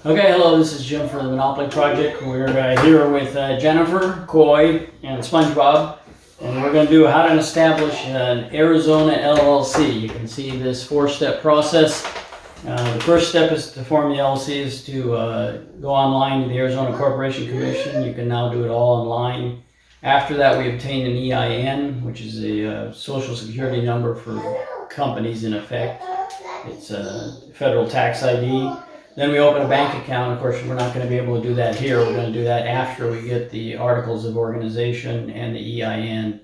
Okay, hello, this is Jim from the Monopoly Project. We're here with Jennifer, Coy, and SpongeBob, and we're going to do how to establish an Arizona LLC. You can see this four-step process. The first step is to form the LLC is to go online to the Arizona Corporation Commission. You can now do it all online. After that, we obtain an EIN, which is a social security number for companies in effect. It's a federal tax ID. Then we open a bank account. Of course, we're not going to be able to do that here. We're going to do that after we get the articles of organization and the EIN.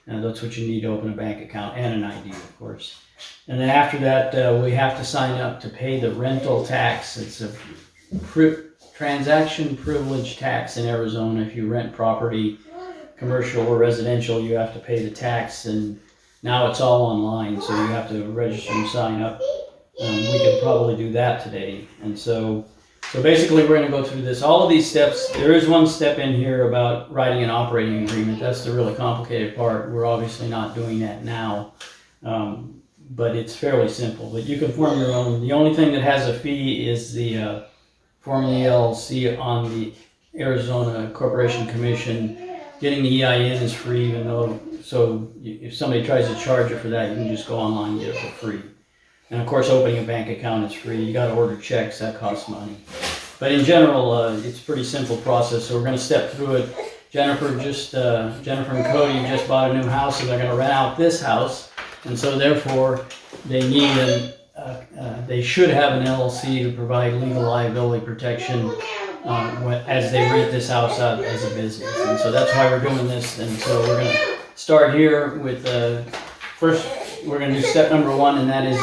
That's what you need to open a bank account, and an ID, of course. And then after that, we have to sign up to pay the rental tax. It's a transaction privilege tax in Arizona. If you rent property, commercial or residential, you have to pay the tax. And now it's all online, so you have to register and sign up. We could probably do that today. And so basically we're going to go through this. All of these steps, there is one step in here about writing an operating agreement. That's the really complicated part. We're obviously not doing that now, but it's fairly simple. But you can form your own. The only thing that has a fee is the forming the LLC on the Arizona Corporation Commission. Getting the EIN is free, even though, so if somebody tries to charge you for that, you can just go online and get it for free. And of course, opening a bank account is free. You got to order checks, that costs money. But in general, it's a pretty simple process. So we're going to step through it. Jennifer and Cody just bought a new house, and they're going to rent out this house. And so therefore, they need they should have an LLC to provide legal liability protection as they rent this house out as a business. And so that's why we're doing this. And so we're going to start here with first. We're going to do step number one, and that is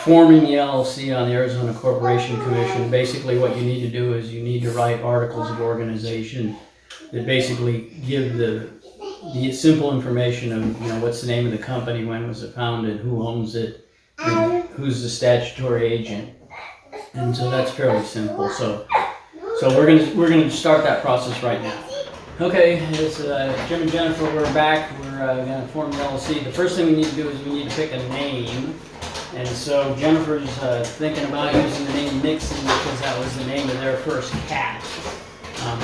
forming the LLC on the Arizona Corporation Commission. Basically what you need to do is you need to write articles of organization that basically give the simple information of, what's the name of the company, when was it founded, who owns it, and who's the statutory agent. And so that's fairly simple. So we're going to start that process right now. Okay, it's Jim and Jennifer, we're back. We're going to form the LLC. The first thing we need to do is we need to pick a name. And so Jennifer's thinking about using the name Nixon because that was the name of their first cat.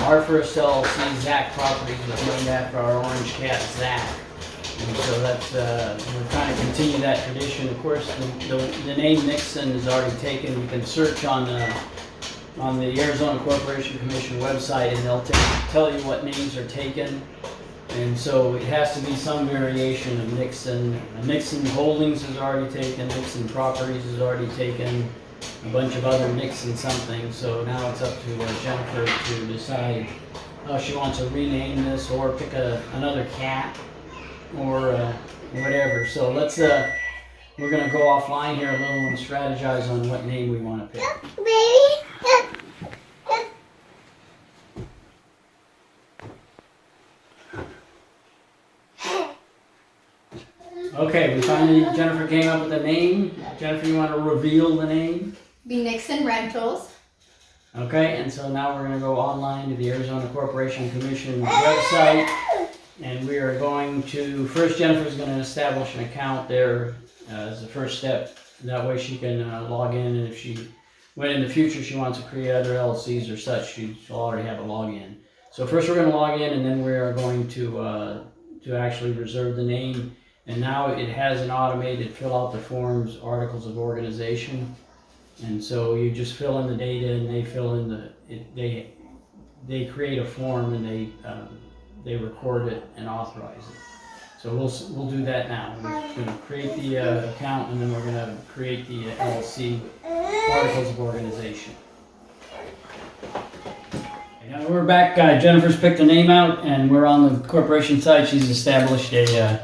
Our first LLC, Zach Properties, was named after our orange cat, Zach. And so that's, we're trying to continue that tradition. Of course, the name Nixon is already taken. You can search on the Arizona Corporation Commission website, and they'll tell you what names are taken. And so it has to be some variation of Nixon. Nixon Holdings is already taken, Nixon Properties is already taken, a bunch of other Nixon something. So now it's up to Jennifer to decide how she wants to rename this, or pick another cat, or whatever. So let's we're going to go offline here a little and strategize on what name we want to pick. Okay, we finally, Jennifer came up with a name. Jennifer, you want to reveal the name? Be Nixon Rentals. Okay, and so now we're going to go online to the Arizona Corporation Commission website, and we are going to, first Jennifer's going to establish an account there as the first step. That way she can log in, and when in the future she wants to create other LLCs or such, she'll already have a login. So first we're going to log in, and then we are going to actually reserve the name. And now it has an automated fill out the forms, articles of organization. And so you just fill in the data, and they fill in they create a form, and they record it and authorize it. So we'll do that now. We're going to create the account, and then we're going to create the LLC articles of organization. Now we're back. Jennifer's picked a name out, and we're on the corporation side. She's established a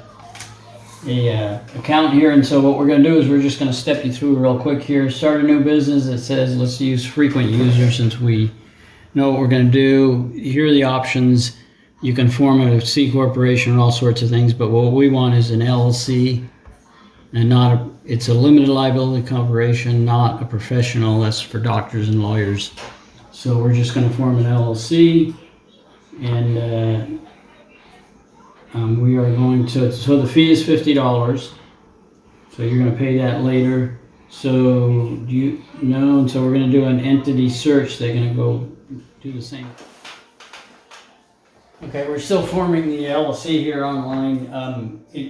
account here, and so what we're going to do is we're just going to step you through real quick here. Start a new business. It says let's use frequent user since we know what we're going to do. Here are the options. You can form a C corporation or all sorts of things, but what we want is an LLC, and it's a limited liability corporation, not a professional. That's for doctors and lawyers. So we're just going to form an LLC, and we are going to, so the fee is $50. So you're going to pay that later. So do you know? And so we're going to do an entity search. They're going to go do the same. Okay, we're still forming the LLC here online.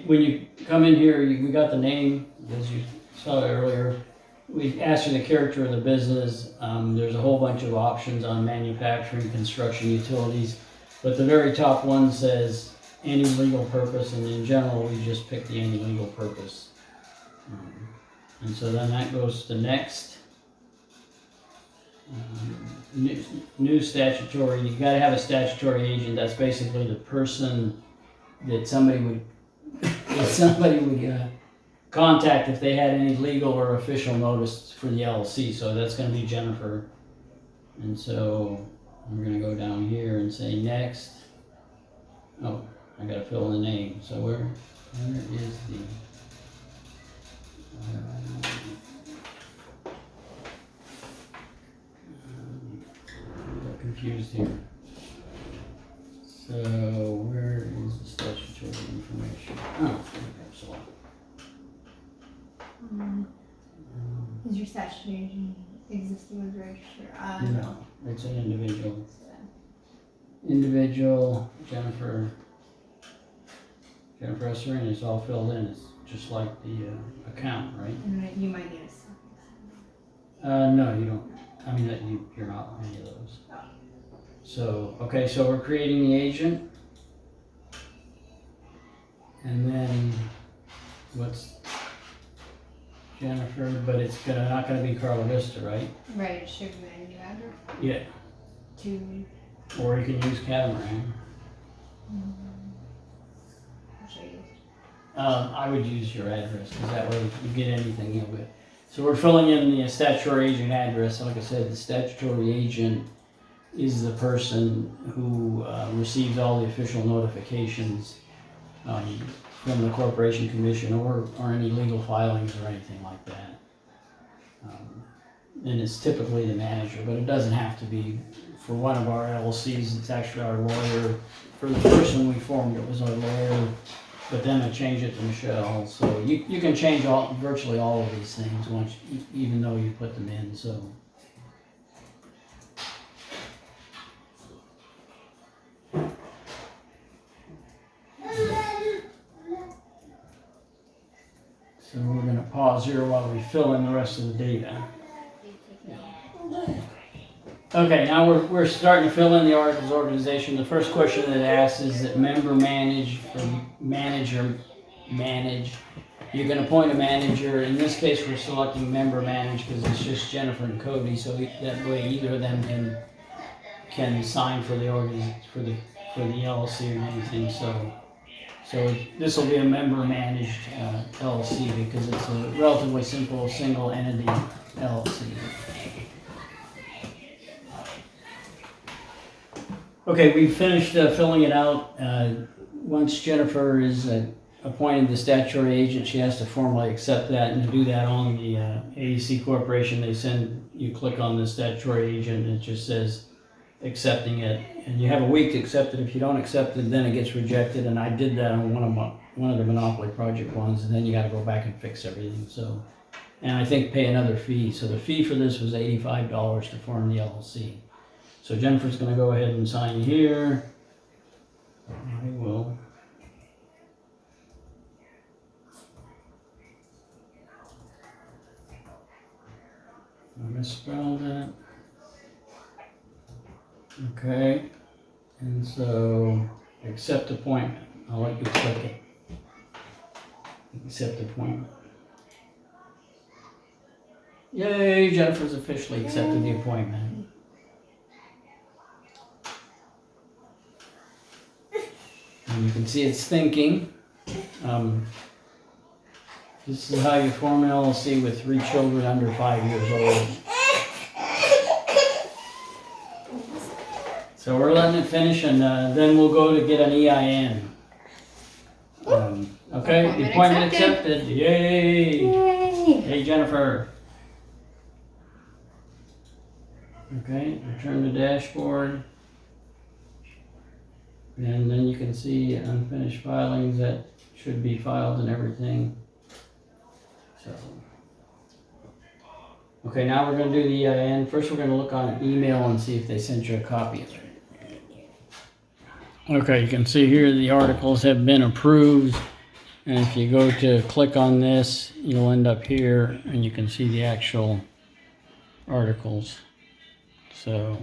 When you come in here, we got the name, as you saw earlier. We asked you the character of the business. There's a whole bunch of options on manufacturing, construction, utilities. But the very top one says any legal purpose, and in general, we just pick the any legal purpose. And so then that goes to next. New statutory, you gotta have a statutory agent. That's basically the person that somebody would contact if they had any legal or official notice for the LLC. So that's gonna be Jennifer. And so we're gonna go down here and say next. Oh, I gotta fill in the name. So where is the confused here. So where is the statutory information? Oh, so Is your statutory agent existing with register? no, it's an individual. Individual, Jennifer Esser, and it's all filled in. It's just like the account, right? And you might need a suffix. No, you don't. I mean, you're not on any of those. So, okay, so we're creating the agent. And then what's Jennifer, but it's not gonna be Carla Vista, right? Right, it should be a new address. Yeah. Or you can use Catamaran. What should I use? I would use your address, because that way if you get anything, you'll get. So we're filling in the statutory agent address. Like I said, the statutory agent is the person who receives all the official notifications from the Corporation Commission or any legal filings or anything like that. And it's typically the manager, but it doesn't have to be. For one of our LLCs, it's actually our lawyer. For the person we formed, it was our lawyer, but then I changed it to Michelle. So you can change virtually all of these things once, even though you put them in. So we're going to pause here while we fill in the rest of the data. Okay, now we're starting to fill in the articles of organization. The first question that it asks is that member manage or manager manage. You can appoint a manager. In this case, we're selecting member manage because it's just Jennifer and Cody. So that way, either of them can sign for the for the LLC or anything. So this will be a member managed LLC because it's a relatively simple single entity LLC. Okay, we've finished filling it out. Once Jennifer is appointed the statutory agent, she has to formally accept that, and to do that on the AEC Corporation, you click on the statutory agent, and it just says accepting it, and you have a week to accept it. If you don't accept it, then it gets rejected, and I did that on one of the Monopoly Project ones, and then you got to go back and fix everything. So, and I think pay another fee. So the fee for this was $85 to form the LLC. So Jennifer's going to go ahead and sign here. I will. I misspelled it. Okay. And so accept appointment. I'll let you click it. Accept appointment. Yay, Jennifer's officially accepted the appointment. And you can see it's thinking. This is how you form an LLC with 3 children under 5 years old. So we're letting it finish, and then we'll go to get an EIN. Okay, the appointment accepted. Yay! Yay! Hey, Jennifer. Okay, return to dashboard. And then you can see unfinished filings that should be filed and everything. So, Okay, now we're gonna do the EIN. First, we're gonna look on an email and see if they sent you a copy. Okay, you can see here the articles have been approved. And if you go to click on this, you'll end up here and you can see the actual articles. So,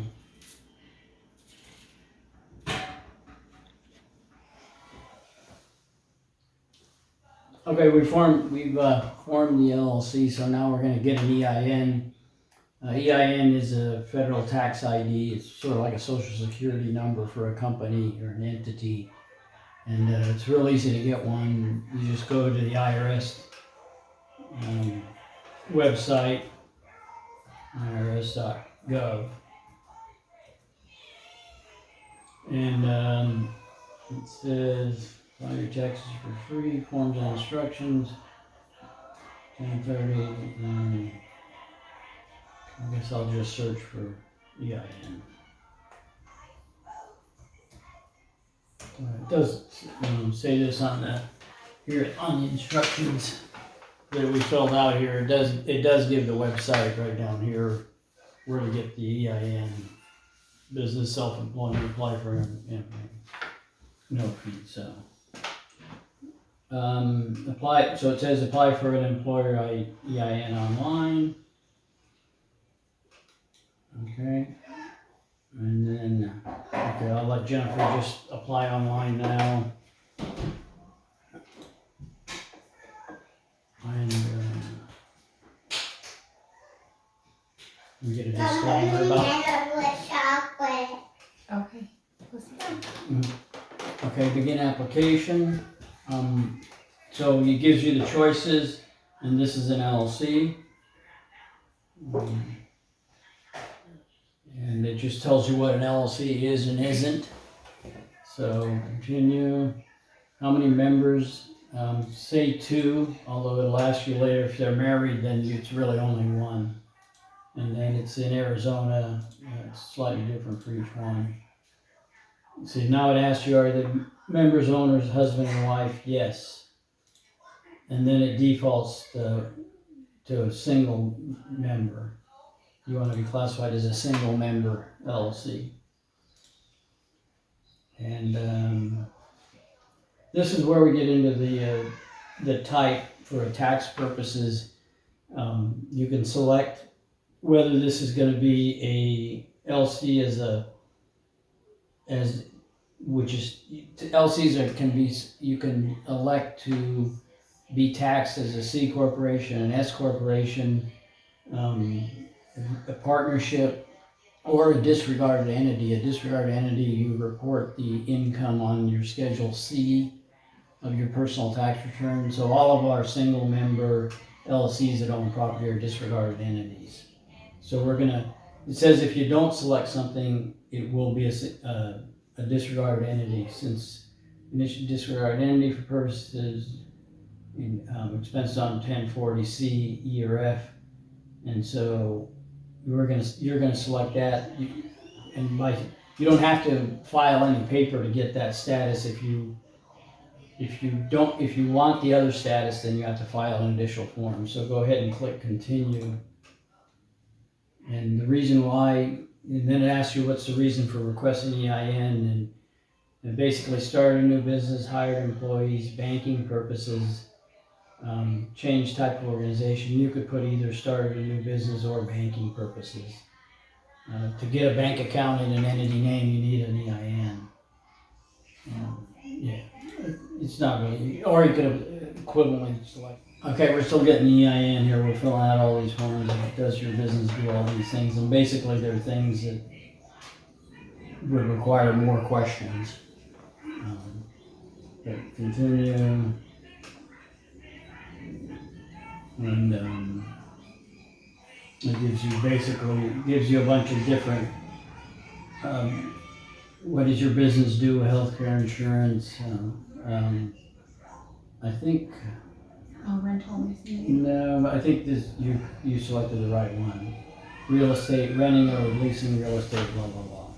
okay, we've formed the LLC, so now we're gonna get an EIN. EIN is a federal tax ID. It's sort of like a social security number for a company or an entity. And it's real easy to get one. You just go to the IRS website, irs.gov. And it says, file your taxes for free, forms and instructions, 1030. I guess I'll just search for EIN. It does say this on the instructions that we filled out here. It does give the website right down here where to get the EIN. Business self-employment, apply for no fee. So apply. So it says apply for an employer EIN online. Okay. And then, okay, I'll let Jennifer just apply online now. And we get a disclaimer about. Okay. Okay, begin application. So it gives you the choices, and this is an LLC. And it just tells you what an LLC is and isn't. So continue. How many members? Say 2, although it'll ask you later if they're married, then it's really only 1. And then it's in Arizona. It's slightly different for each one. See, now it asks you, are the members, owners, husband and wife? Yes. And then it defaults to a single member. You want to be classified as a single member LLC. And this is where we get into the type for tax purposes. You can select whether this is going to be a LC you can elect to be taxed as a C corporation, an S corporation, a partnership, or a disregarded entity. A disregarded entity, you report the income on your Schedule C of your personal tax return. So all of our single member LLCs that own property are disregarded entities. So it says if you don't select something, it will be a disregarded entity, since disregarded entity for purposes expenses on 1040C, E or F. And so you're gonna select that, and you don't have to file any paper to get that status. If you want the other status, then you have to file an additional form. So go ahead and click continue. And the reason why, and then it asks you what's the reason for requesting EIN, and basically start a new business, hired employees, banking purposes, change type of organization. You could put either started a new business or banking purposes. To get a bank account in an entity name, you need an EIN. Yeah, it's not really, or you could equivalently select. Okay, we're still getting the EIN here. We're filling out all these forms. Does your business do all these things? And basically, they're things that would require more questions. But continue, and it gives you a bunch of different. What does your business do? Healthcare insurance. I think. Rental. No, I think you selected the right one. Real estate, renting or leasing real estate, blah blah blah.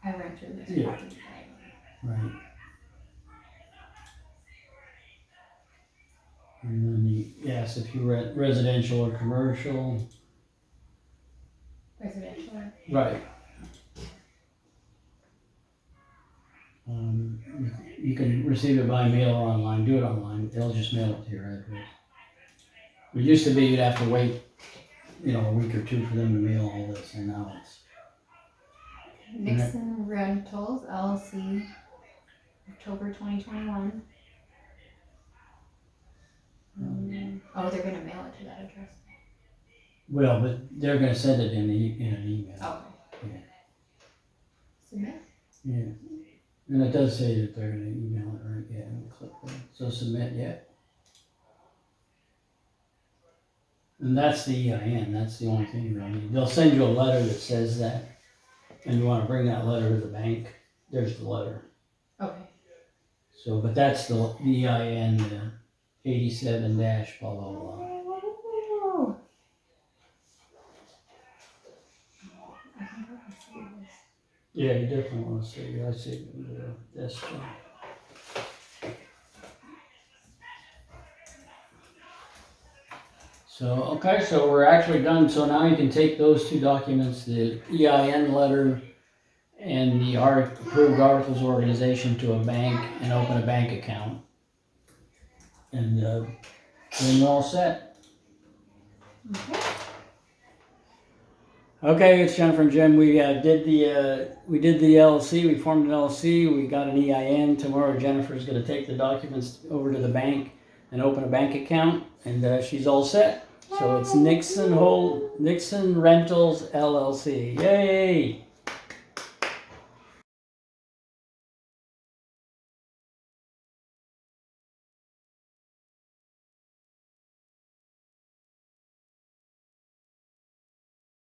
I read through this. Yeah. Right. Yes, if you rent residential or commercial. Residential. Right. You can receive it by mail or online. Do it online. They'll just mail it to your address. It used to be you'd have to wait, a week or two for them to mail all this, and now it's. Nixon Rentals LLC, October 2021. Oh, they're gonna mail it to that address. Well, but they're gonna send it in an email. Oh. Yeah. Submit. Yeah. And it does say that they're gonna email it, right? Yeah, and click there. So submit, yeah. And that's the EIN, that's the only thing you really need. They'll send you a letter that says that, and you wanna bring that letter to the bank, there's the letter. Okay. So, but that's the EIN, 87 dash blah, blah, blah. I can go and see this. Yeah, you definitely wanna see it. I see it in the desktop. So, okay, so we're actually done. So now you can take those two documents, the EIN letter and the approved articles of organization to a bank and open a bank account. And then you're all set. Okay. Okay, it's Jennifer and Jim. We did the LLC. We formed an LLC. We got an EIN. Tomorrow, Jennifer's going to take the documents over to the bank and open a bank account, and she's all set. So it's Nixon Rentals LLC. Yay!